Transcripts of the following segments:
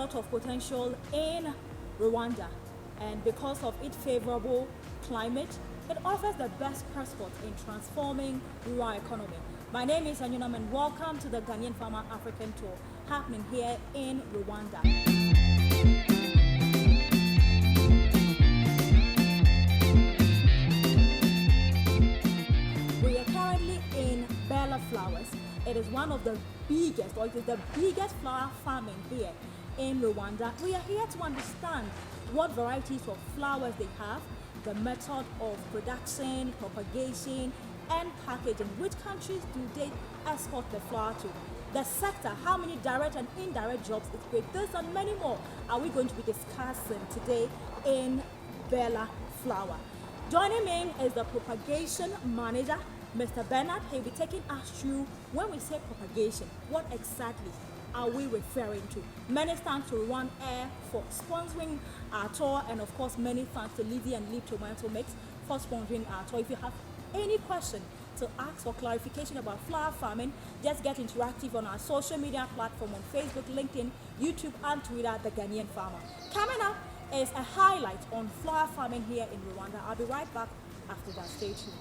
lot of potential in Rwanda, and because of its favorable climate, it offers the best prospects in transforming rural economy. My name is Anyunam and welcome to the Ghanaian Farmer African Tour happening here in Rwanda. We are currently in Bella Flowers. It is one of the biggest, or it is the biggest flower farming here in Rwanda. We are here to understand what varieties of flowers they have, the method of production, propagation, and packaging. Which countries do they export the flower to? The sector, how many direct and indirect jobs it creates. This and many more are we going to be discussing today in Bella Flower. Joining me is the propagation manager, Mr. Bernard. He'll be taking us through, when we say propagation, what exactly are we referring to? Many thanks to Rwanda Air for sponsoring our tour, and of course many thanks to Lizzie and Leap Tomato Mix for sponsoring our tour. If you have any question to ask for clarification about flower farming, just get interactive on our social media platform on Facebook, LinkedIn, YouTube and Twitter, The Ghanaian Farmer. Coming up is a highlight on flower farming here in Rwanda. I'll be right back after that. Stay tuned.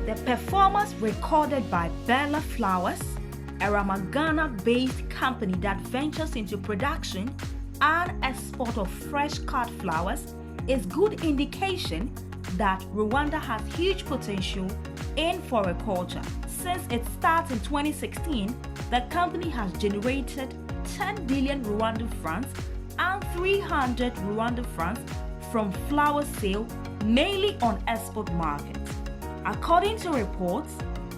The performance recorded by Bella Flowers, a Ramagana-based company that ventures into production and export of fresh cut flowers, is good indication that Rwanda has huge potential in floriculture. Since its start in 2016, the company has generated 10 billion Rwandan francs and 300 Rwandan francs from flower sale, mainly on export markets. According to reports,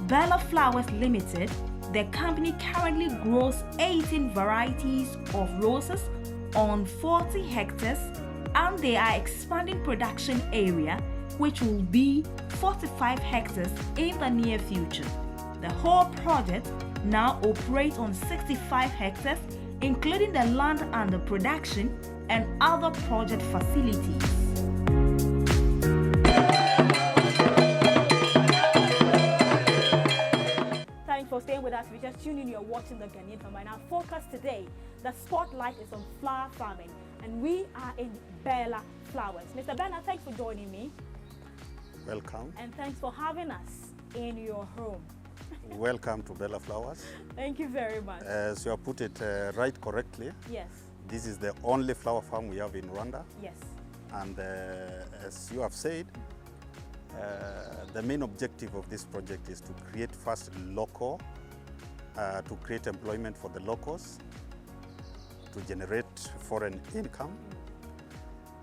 Bella Flowers Limited, the company currently grows 18 varieties of roses on 40 hectares, and they are expanding production area, which will be 45 hectares in the near future. The whole project now operates on 65 hectares, including the land and the production and other project facilities. Thanks for staying with us. If you just tune in, you're watching the Ghanaian Farmer. Our focus today, the spotlight is on flower farming, and we are in Bella Flowers. Mr. Bernard, thanks for joining me. Welcome. And thanks for having us in your home. Welcome to Bella Flowers. Thank you very much. As you have put it right correctly, Yes. this is the only flower farm we have in Rwanda. Yes. And as you have said, the main objective of this project is to create first local, to create employment for the locals, to generate foreign income.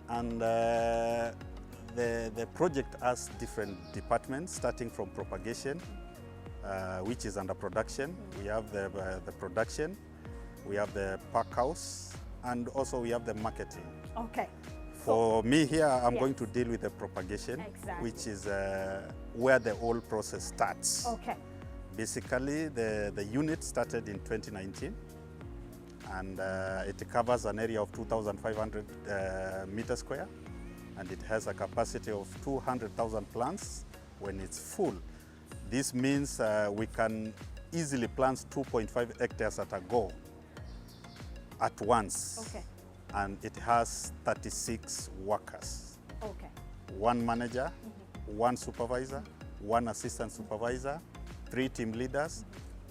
And the project has different departments, starting from propagation, which is under production. We have the production, we have the pack house, and also we have the marketing. Okay. For me here, I'm going to deal with the propagation, which is where the whole process starts. Okay. Basically, the unit started in 2019, and it covers an area of 2,500 meters square, and it has a capacity of 200,000 plants when it's full. This means we can easily plant 2.5 hectares at a go, at once. Okay. And it has 36 workers. Okay. One manager, one supervisor, one assistant supervisor, 3 team leaders,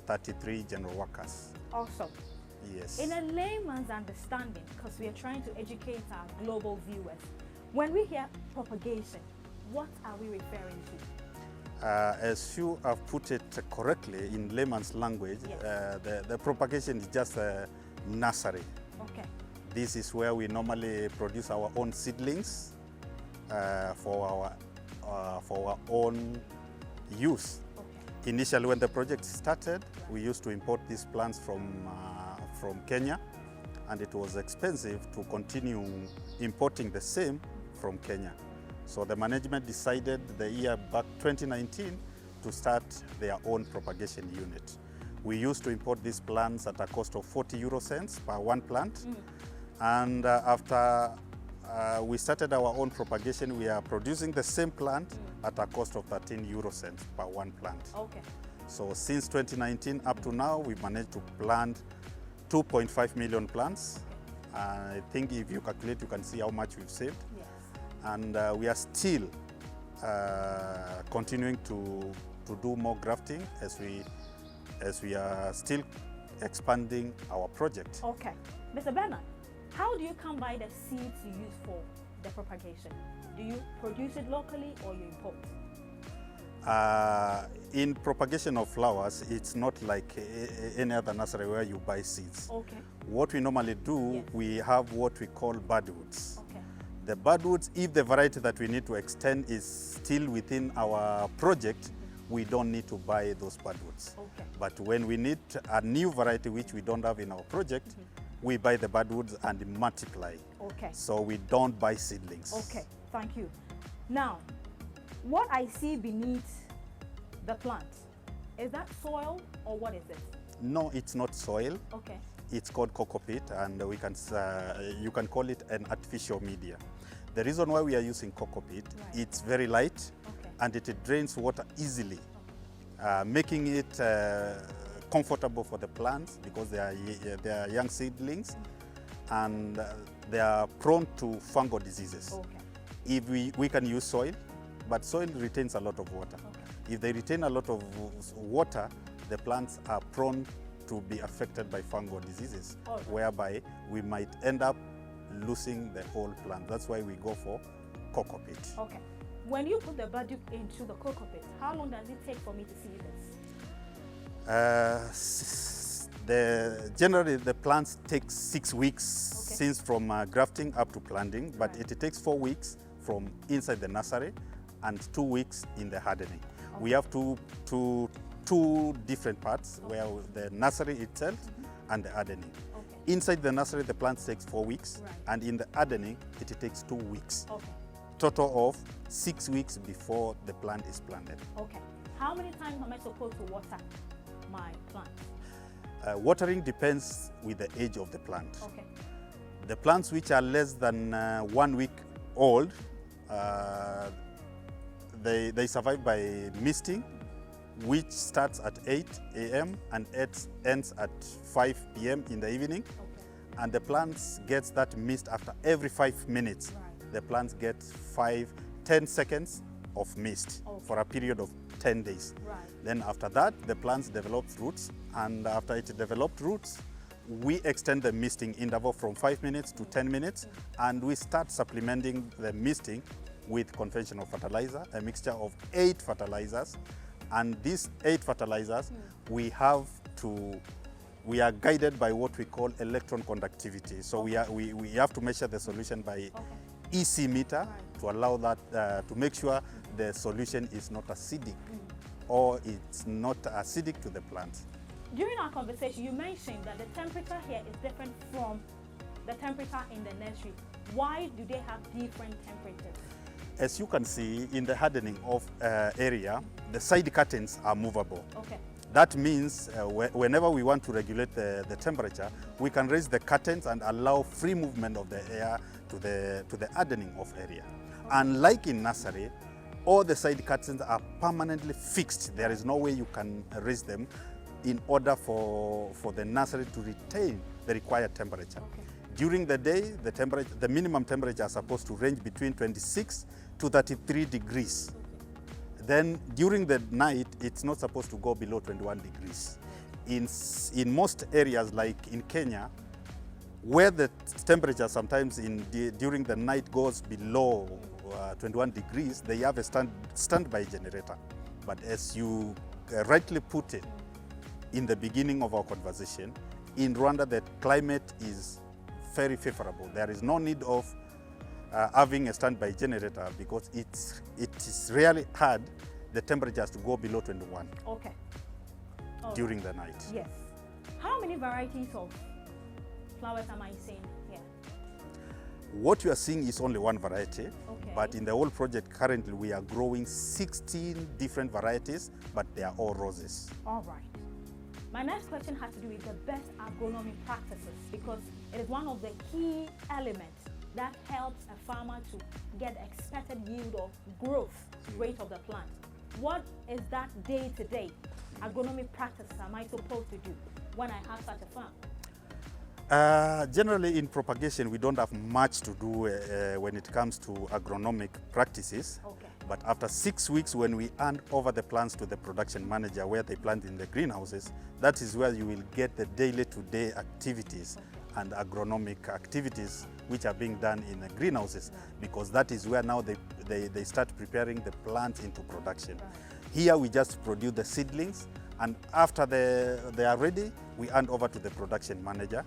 33 general workers. Awesome. Yes. In a layman's understanding, because we are trying to educate our global viewers, when we hear propagation, what are we referring to? As you have put it correctly in layman's language, yes. The propagation is just a nursery. Okay. This is where we normally produce our own seedlings for our own use. Okay. Initially, when the project started, we used to import these plants from Kenya, and it was expensive to continue importing the same from Kenya. So the management decided the year back 2019 to start their own propagation unit. We used to import these plants at a cost of 40 euro cents per one plant. And after We started our own propagation. We are producing the same plant at a cost of 13 euro cents per one plant. Okay. So since 2019 up to now, we've managed to plant 2.5 million plants. I think if you calculate, you can see how much we've saved. Yes. And we are still continuing to do more grafting as we are still expanding our project. Okay. Mr. Bernard, how do you come by the seeds you use for the propagation? Do you produce it locally or you import? In propagation of flowers, it's not like any other nursery where you buy seeds. Okay. What we normally do, Yes. we have what we call budwoods. Okay. The budwoods, if the variety that we need to extend is still within our project, we don't need to buy those budwoods. Okay. But when we need a new variety which we don't have in our project, we buy the budwoods and multiply. Okay. So we don't buy seedlings. Okay, thank you. Now, what I see beneath the plant, is that soil or what is it? No, it's not soil. Okay. It's called cocoa-peat, and you can call it an artificial media. The reason why we are using cocoa-peat, Right. it's very light, Okay. and it drains water easily, making it comfortable for the plants because they are young seedlings, and they are prone to fungal diseases. Okay. If we can use soil, but soil retains a lot of water. Okay. If they retain a lot of water, the plants are prone to be affected by fungal diseases, All right. whereby we might end up losing the whole plant. That's why we go for cocoa peat. Okay. When you put the baduk into the cocoa pit, how long does it take for me to see this? Generally, the plants take 6 weeks Okay. since from grafting up to planting, but Right. it takes 4 weeks from inside the nursery and 2 weeks in the hardening. Okay. We have two different parts, where the nursery itself and the hardening. Okay. Inside the nursery, the plant takes 4 weeks, Right. and in the hardening, it takes 2 weeks. Okay. Total of 6 weeks before the plant is planted. Okay. How many times am I supposed to water my plant? Watering depends with the age of the plant. Okay. The plants which are less than 1 week old, they survive by misting, which starts at 8 a.m. and ends at 5 p.m. in the evening. Okay. And the plants gets that mist after every 5 minutes. Right. The plants get 10 seconds of mist Okay. for a period of 10 days. Right. Then after that, the plants develop roots, and after it developed roots, we extend the misting interval from 5 minutes to 10 minutes, and we start supplementing the misting with conventional fertilizer, a mixture of 8 fertilizers. And these 8 fertilizers, we are guided by what we call electron conductivity. So we have to measure the solution by EC meter to allow that, to make sure the solution is not acidic or it's not acidic to the plant. During our conversation, you mentioned that the temperature here is different from the temperature in the nursery. Why do they have different temperatures? As you can see, in the hardening of area, the side curtains are movable. Okay. That means whenever we want to regulate the temperature, we can raise the curtains and allow free movement of the air to the hardening of area. Unlike in nursery, all the side curtains are permanently fixed. There is no way you can raise them in order for the nursery to retain the required temperature. Okay. During the day, the minimum temperature is supposed to range between 26 to 33 degrees. Okay. Then during the night, it's not supposed to go below 21 degrees. In most areas, like in Kenya, where the temperature sometimes during the night goes below 21 degrees, they have a standby generator. But as you rightly put it in the beginning of our conversation, in Rwanda, the climate is very favorable. There is no need of having a standby generator because it is really hard the temperatures to go below 21 Okay. during the night. Yes. How many varieties of flowers am I seeing here? What you are seeing is only one variety, Okay. but in the whole project currently we are growing 16 different varieties, but they are all roses. All right. My next question has to do with the best agronomy practices because it is one of the key elements that helps a farmer to get expected yield or growth rate of the plant. What is that day-to-day agronomic practice am I supposed to do when I have such a farm? Generally in propagation, we don't have much to do when it comes to agronomic practices. Okay. But after 6 weeks, when we hand over the plants to the production manager where they plant in the greenhouses, that is where you will get the day-to-day activities and agronomic activities which are being done in the greenhouses, because that is where now they start preparing the plants into production. Here we just produce the seedlings, and after they are ready, we hand over to the production manager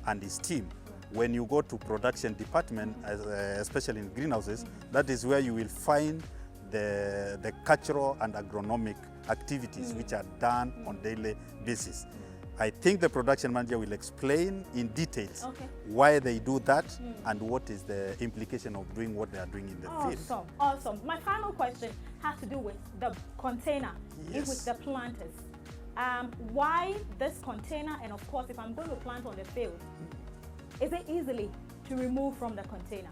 and his team. When you go to production department, especially in greenhouses, that is where you will find the cultural and agronomic activities which are done on daily basis. I think the production manager will explain in details why they do that and what is the implication of doing what they are doing in the field. Awesome. My final question has to do with the container in which the plant is. Why this container, and of course, if I'm going to plant on the field, is it easily to remove from the container?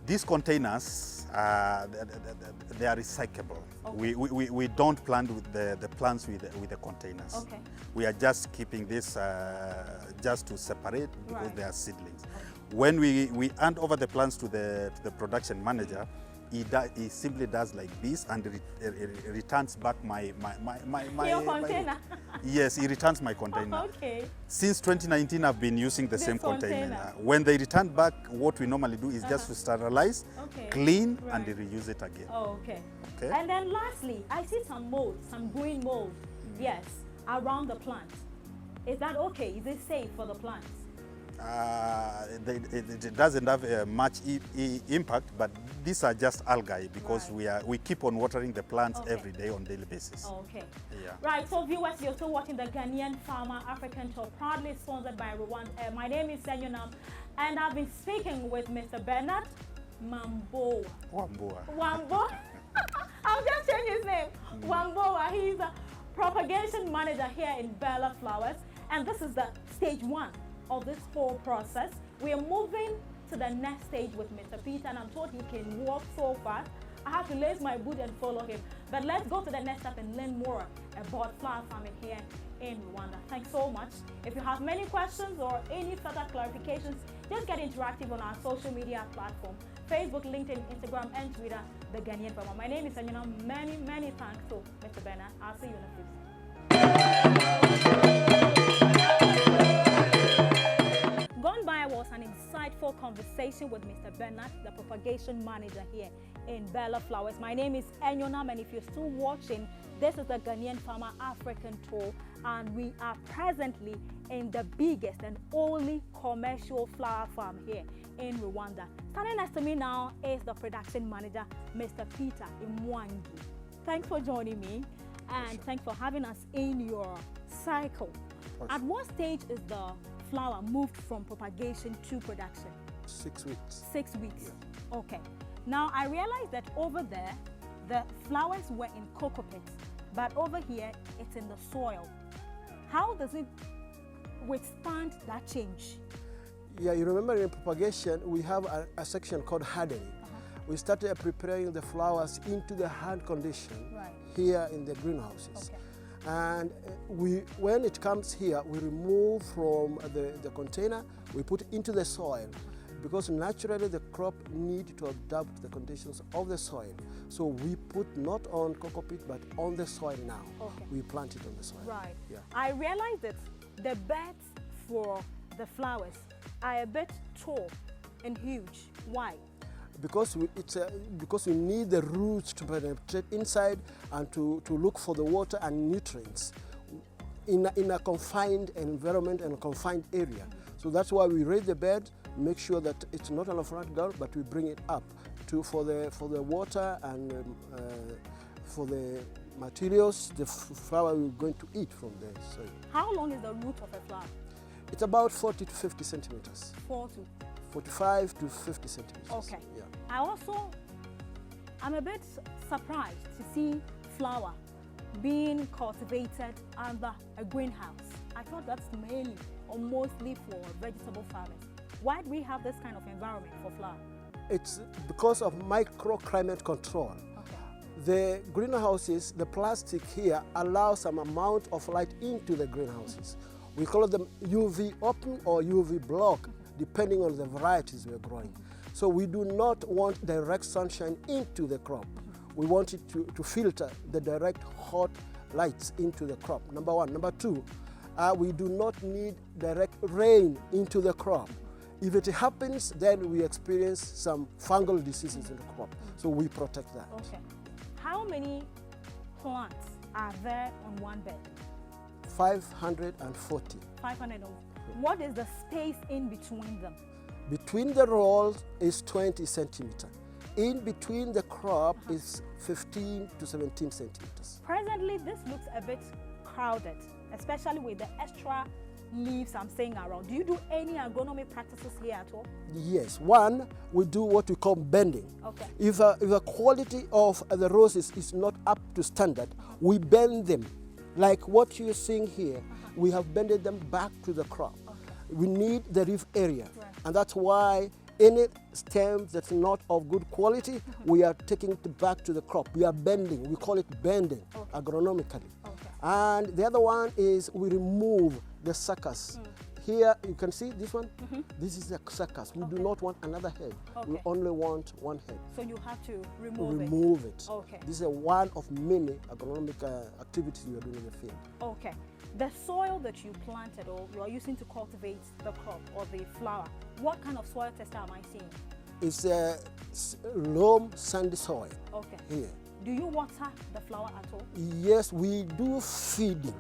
These containers, they are recyclable. We don't plant with the plants with the containers. We are just keeping this just to separate because they are seedlings. When we hand over the plants to the production manager, he simply does like this and returns back your container. Yes, he returns my container. Since 2019, I've been using the same container. When they return back, what we normally do is just to sterilize, clean, and reuse it again. And then lastly, I see some mold, some green mold, yes, around the plant. Is that okay? Is it safe for the plants? It doesn't have much impact, but these are just algae because we keep on watering the plants every day on daily basis. Right, so viewers, you're still watching the Ghanaian Farmer African Tour, proudly sponsored by Rwanda. My name is Senyonam, and I've been speaking with Mr. Bernard Wamboa. I'll just change his name. Wamboa. He's a propagation manager here in Bella Flowers, and this is the stage 1 of this whole process. We are moving to the next stage with Mr. Peter, and I'm told he can walk so fast. I have to lace my boot and follow him. But let's go to the next step and learn more about flower farming here in Rwanda. Thanks so much. If you have many questions or any further clarifications, just get interactive on our social media platform: Facebook, LinkedIn, Instagram, and Twitter, The Ghanaian Farmer. My name is Sanjana. Many thanks to Mr. Bernard. I'll see you in a few. Gone by was an insightful conversation with Mr. Bernard, the propagation manager here in Bella Flowers. My name is Enyonam, and if you're still watching, this is the Ghanaian Farmer African Tour, and we are presently in the biggest and only commercial flower farm here in Rwanda. Standing next to me now is the production manager, Mr. Peter Imwangi. Thanks for joining me, and thanks for having us in your cycle. At what stage is the flower moved from propagation to production? 6 weeks. 6 weeks. Yeah. Okay. Now I realized that over there, the flowers were in cocoa pits, but over here, it's in the soil. How does it withstand that change? Yeah, you remember in propagation, we have a section called hardening. We started preparing the flowers into the hard condition here in the greenhouses. And when it comes here, we remove from the container, we put into the soil, because naturally the crop needs to adapt to the conditions of the soil. So we put not on cocoa pit, but on the soil now. We plant it on the soil. Right. Yeah. I realized that the beds for the flowers are a bit tall and huge. Why? Because we need the roots to penetrate inside and to look for the water and nutrients in a confined environment and a confined area. So that's why we raise the bed, make sure that it's not on a flat ground, but we bring it up for the water and for the materials the flower we're going to eat from there. So how long is the root of a flower? It's about 40 to 50 centimeters. 45 to 50 centimeters. Okay. Yeah. I'm a bit surprised to see flower being cultivated under a greenhouse. I thought that's mainly or mostly for vegetable farmers. Why do we have this kind of environment for flower? It's because of microclimate control. Okay. The greenhouses, the plastic here allows some amount of light into the greenhouses. We call them UV open or UV block, depending on the varieties we're growing. So we do not want direct sunshine into the crop. We want it to filter the direct hot lights into the crop, number one. Number two, we do not need direct rain into the crop. If it happens, then we experience some fungal diseases in the crop. So we protect that. Okay. How many plants are there on one bed? 540. 500. What is the space in between them? Between the rows is 20 centimeters. In between the crop is 15 to 17 centimeters. Presently, this looks a bit crowded, especially with the extra leaves I'm seeing around. Do you do any agronomy practices here at all? Yes. One, we do what we call bending. Okay. If the quality of the roses is not up to standard, we bend them. Like what you're seeing here, we have bended them back to the crop. Okay. We need the leaf area, Right. and that's why any stem that's not of good quality, we are taking it back to the crop. We are bending. We call it bending agronomically. Okay. And the other one is we remove the suckers. Here you can see this one. This is the suckers. We do not want another head. We Okay. only want one head. So you have to remove it. Okay. This is one of many agronomic activities we are doing in the field. Okay. The soil that you planted or you are using to cultivate the crop or the flower, what kind of soil tester am I seeing? It's a loam sandy soil Okay. here. Do you water the flower at all? Yes, we do feeding.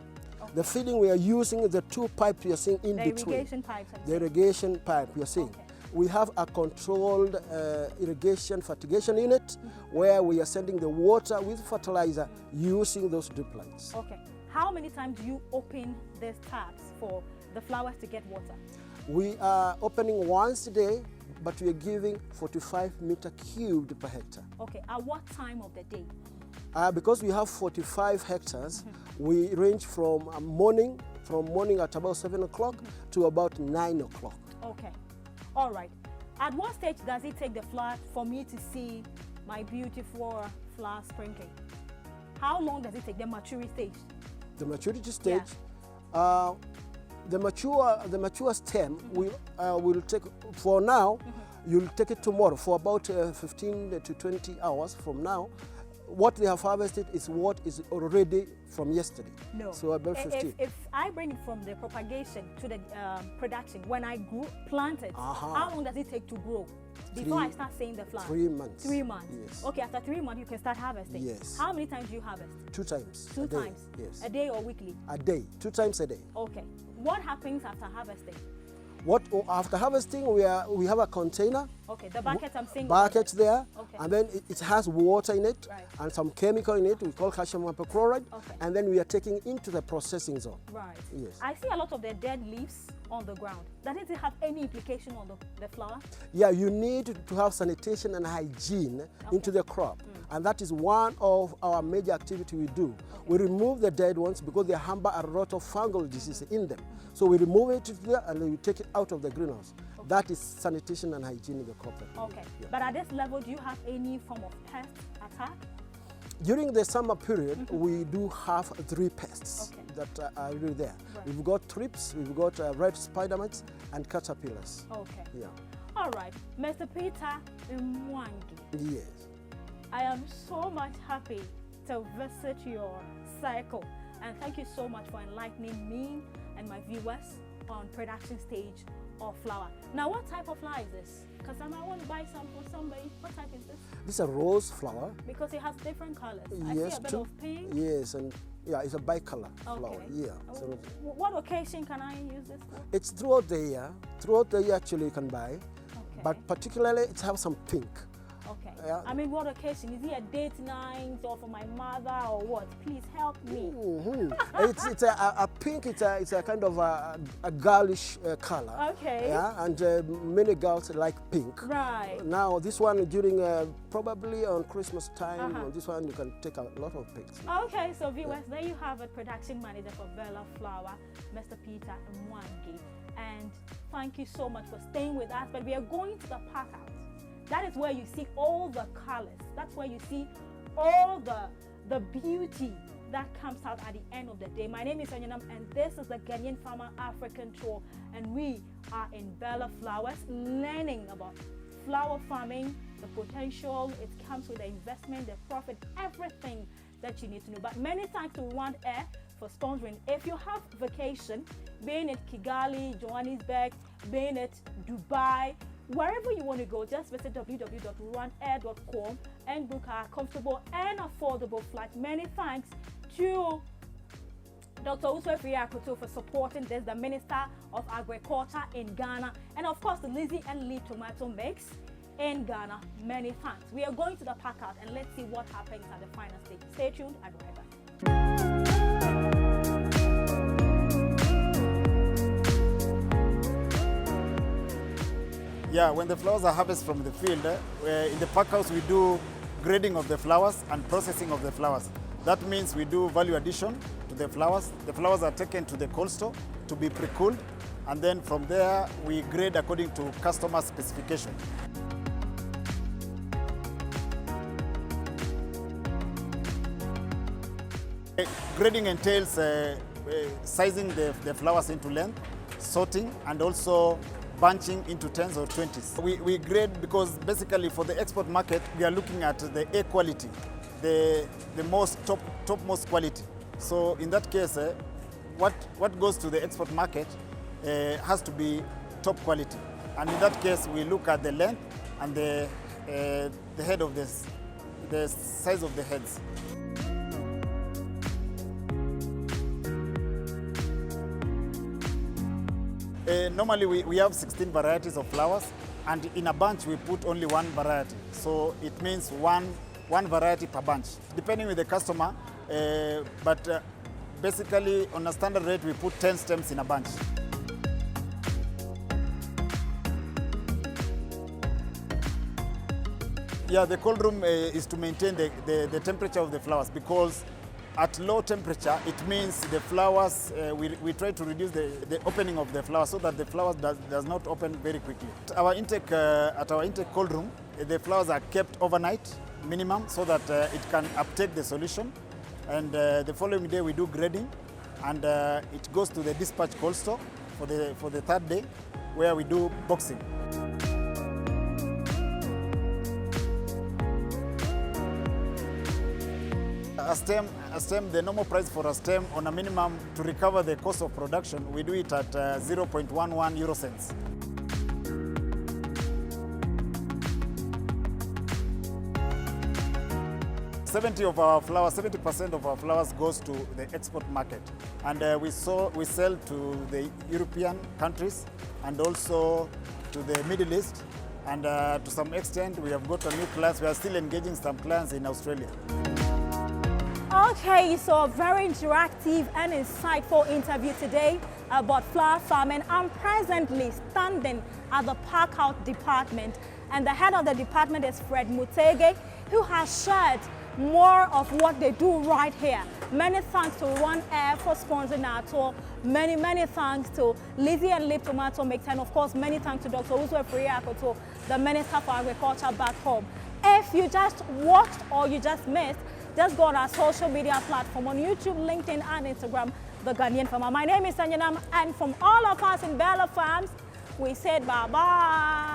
The feeding we are using is the two pipes you are seeing in The between. irrigation pipes. The irrigation pipe you are seeing. Okay. We have a controlled irrigation fertigation unit where we are sending the water with fertilizer using those drip lines. Okay. How many times do you open these taps for the flowers to get water? We are opening once a day, but we are giving 45 meter cubed per hectare. Okay. At what time of the day? Because we have 45 hectares, we range from morning at about 7 o'clock to about 9 o'clock. Okay. All right. At what stage does it take the flower for me to see my beautiful flower sprinkling? How long does it take, the maturity stage? The maturity stage, the mature stem will take, for now, you'll take it tomorrow for about 15 to 20 hours from now. What they have harvested is what is already from yesterday. No. So about 15. If I bring it from the propagation to the production, when I plant it, how long does it take to grow before I start seeing the flower? 3 months. 3 months. Yes. Okay, after 3 months you can start harvesting. Yes. How many times do you harvest? 2 times. Two a day. times. Yes. A day or weekly? A day. 2 times a day. Okay. What happens after harvesting? After harvesting, we have a container. Okay, the bucket I'm seeing. Buckets there, Okay. and then it has water in it, Right. and some chemical in it. We call calcium hypochlorite, Okay. and then we are taking into the processing zone. Right. Yes. I see a lot of the dead leaves on the ground. Doesn't it have any implication on the flower? Yeah, you need to have sanitation and hygiene into the crop, and that is one of our major activity we do. We remove the dead ones because they harbor a lot of fungal disease in them. So we remove it there and then we take it out of the greenhouse. That is sanitation and hygiene in the crop. Okay. Yeah. But at this level, do you have any form of pest attack? During the summer period, we do have 3 pests that are really there. Right. We've got thrips, we've got red spider mites, and caterpillars. Okay. Yeah. All right. Mr. Peter Mwangi, Yes. I am so much happy to visit your cycle. And thank you so much for enlightening me and my viewers on production stage of flower. Now, what type of flower is this? Because I might want to buy some for somebody. What type is this? This is a rose flower. Because it has different colors. I Yes, see a bit too. of pink. Yes, and yeah, it's a bicolor flower. Okay. Yeah. So What occasion can I use this for? it's throughout the year. Throughout the year, actually, you can buy. Okay. But particularly, it has some pink. Okay. Yeah. I mean, what occasion? Is it a date night or for my mother or what? Please help me. It's a pink. It's a kind of a girlish color. Okay. Yeah, and many girls like pink. Right. Now this one during probably on Christmas time. On this one you can take a lot of pics. Okay, so viewers, there you have it. Production manager for Bella Flower, Mr. Peter Mwangi. And thank you so much for staying with us. But we are going to the pack out. That is where you see all the colors. That's where you see all the beauty that comes out at the end of the day. My name is Onyanam, and this is the Ghanaian Farmer African Tour. And we are in Bella Flowers, learning about flower farming, the potential. It comes with the investment, the profit, everything that you need to know. But many thanks to Rwanda Air for sponsoring. If you have vacation, being it Kigali, Johannesburg, being it Dubai, wherever you want to go, just visit www.rwandair.com and book a comfortable and affordable flight. Many thanks to Dr. Uswefri Akoto for supporting this, the Minister of Agriculture in Ghana, and of course the Lizzie and Lee tomato mix in Ghana. Many thanks. We are going to the pack out and let's see what happens at the final stage. Stay tuned, I'll be right back. Yeah, when the flowers are harvested from the field, in the pack house we do grading of the flowers and processing of the flowers. That means we do value addition to the flowers. The flowers are taken to the cold store to be pre-cooled, and then from there we grade according to customer specification. Grading entails sizing the flowers into length, sorting, and also bunching into 10s or 20s. We grade because basically for the export market, we are looking at the A quality, the topmost quality. So in that case, what goes to the export market has to be top quality. And in that case, we look at the length and the head of this, the size of the heads. Normally we have 16 varieties of flowers, and in a bunch we put only one variety. So it means one variety per bunch, depending with the customer. But basically on a standard rate we put 10 stems in a bunch. Yeah, the cold room is to maintain the temperature of the flowers, because at low temperature, it means the flowers, we try to reduce the opening of the flowers so that the flowers does not open very quickly. At our intake cold room, the flowers are kept overnight minimum so that it can uptake the solution. And the following day we do grading, and it goes to the dispatch cold store for the third day, where we do boxing. A stem, the normal price for a stem on a minimum to recover the cost of production, we do it at 0.11 euro cents. Seventy percent of our flowers goes to the export market, and we sell to the European countries and also to the Middle East, and to some extent we have got a new class. We are still engaging some clients in Australia. Okay, so a very interactive and insightful interview today about flower farming. I'm presently standing at the Park Out department, and the head of the department is Fred Mutege, who has shared more of what they do right here. Many thanks to Rwanda Air for sponsoring our tour. Many thanks to Lizzie and Lip Tomato Mix, and of course many thanks to Dr. Uswefri Akoto, the Minister for Agriculture back home. If you just watched or you just missed, just go on our social media platform on YouTube, LinkedIn, and Instagram, The Ghanaian Farmer. My name is Sanyanam, and from all of us in Bella Farms, we said bye-bye.